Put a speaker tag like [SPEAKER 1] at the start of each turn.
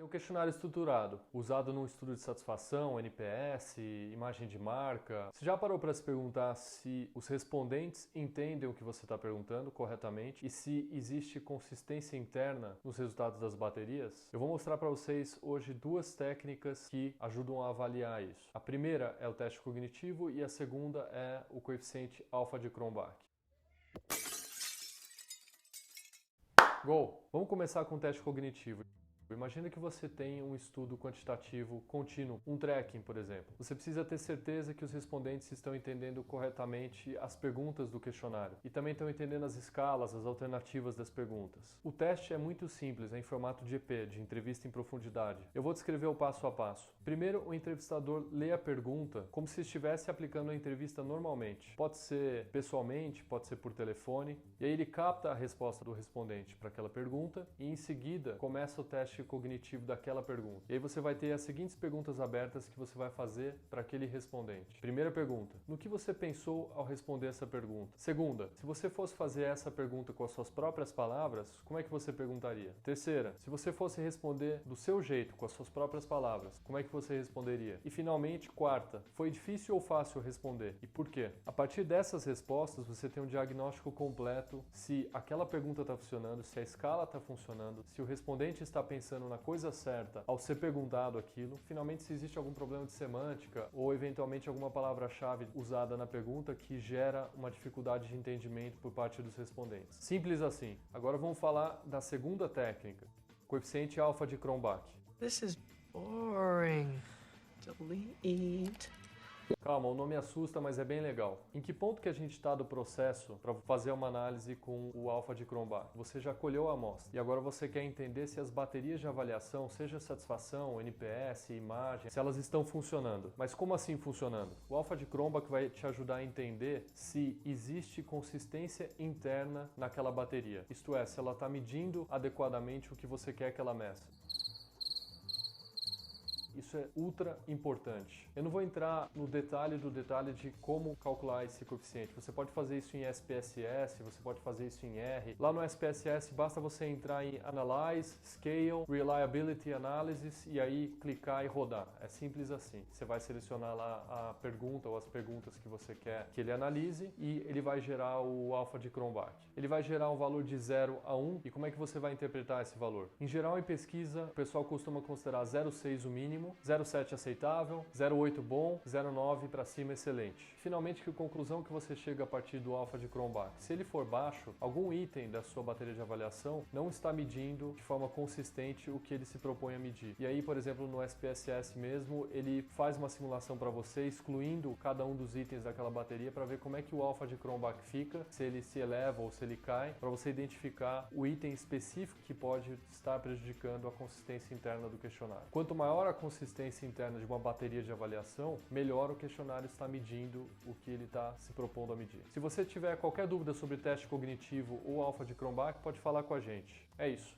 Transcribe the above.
[SPEAKER 1] Tem um questionário estruturado, usado num estudo de satisfação, NPS, imagem de marca. Você já parou para se perguntar se os respondentes entendem o que você está perguntando corretamente e se existe consistência interna nos resultados das baterias? Eu vou mostrar para vocês hoje duas técnicas que ajudam a avaliar isso. A primeira é o teste cognitivo e a segunda é o coeficiente alfa de Cronbach. Go! Vamos começar com o teste cognitivo. Imagina que você tem um estudo quantitativo contínuo, um tracking, por exemplo. Você precisa ter certeza que os respondentes estão entendendo corretamente as perguntas do questionário e também estão entendendo as escalas, as alternativas das perguntas. O teste é muito simples, é em formato de EP, de entrevista em profundidade. Eu vou descrever o passo a passo. Primeiro, o entrevistador lê a pergunta como se estivesse aplicando a entrevista normalmente. Pode ser pessoalmente, pode ser por telefone, e aí ele capta a resposta do respondente para aquela pergunta e em seguida começa o teste cognitivo daquela pergunta. E aí você vai ter as seguintes perguntas abertas que você vai fazer para aquele respondente. Primeira pergunta: no que você pensou ao responder essa pergunta? Segunda: se você fosse fazer essa pergunta com as suas próprias palavras, como é que você perguntaria? Terceira: se você fosse responder do seu jeito, com as suas próprias palavras, como é que você responderia? E finalmente, quarta: foi difícil ou fácil responder? E por quê? A partir dessas respostas, você tem um diagnóstico completo se aquela pergunta está funcionando, se a escala está funcionando, se o respondente está pensando na coisa certa ao ser perguntado aquilo, finalmente se existe algum problema de semântica ou eventualmente alguma palavra-chave usada na pergunta que gera uma dificuldade de entendimento por parte dos respondentes. Simples assim. Agora vamos falar da segunda técnica, coeficiente alfa de Cronbach.
[SPEAKER 2] This is boring. Delete.
[SPEAKER 1] Calma, o nome assusta, mas é bem legal. Em que ponto que a gente está do processo para fazer uma análise com o alfa de Cronbach? Você já colheu a amostra e agora você quer entender se as baterias de avaliação, seja satisfação, NPS, imagem, se elas estão funcionando. Mas como assim funcionando? O alfa de Cronbach vai te ajudar a entender se existe consistência interna naquela bateria. Isto é, se ela está medindo adequadamente o que você quer que ela meça. Isso é ultra importante. Eu não vou entrar no detalhe do detalhe de como calcular esse coeficiente. Você pode fazer isso em SPSS, você pode fazer isso em R. Lá no SPSS basta você entrar em Analyze, Scale, Reliability Analysis e aí clicar e rodar. É simples assim. Você vai selecionar lá a pergunta ou as perguntas que você quer que ele analise e ele vai gerar o alfa de Cronbach. Ele vai gerar um valor de 0 a 1 e como é que você vai interpretar esse valor? Em geral, em pesquisa, o pessoal costuma considerar 0,6 o mínimo, 0,7 aceitável, 0,8 bom, 0,9 para cima excelente. Finalmente, que conclusão que você chega a partir do alfa de Cronbach? Se ele for baixo, algum item da sua bateria de avaliação não está medindo de forma consistente o que ele se propõe a medir. E aí, por exemplo, no SPSS mesmo, ele faz uma simulação para você, excluindo cada um dos itens daquela bateria para ver como é que o alfa de Cronbach fica, se ele se eleva ou se ele cai, para você identificar o item específico que pode estar prejudicando a consistência interna do questionário. Quanto maior a consistência interna de uma bateria de avaliação, melhor o questionário está medindo o que ele está se propondo a medir. Se você tiver qualquer dúvida sobre teste cognitivo ou alfa de Cronbach, pode falar com a gente. É isso.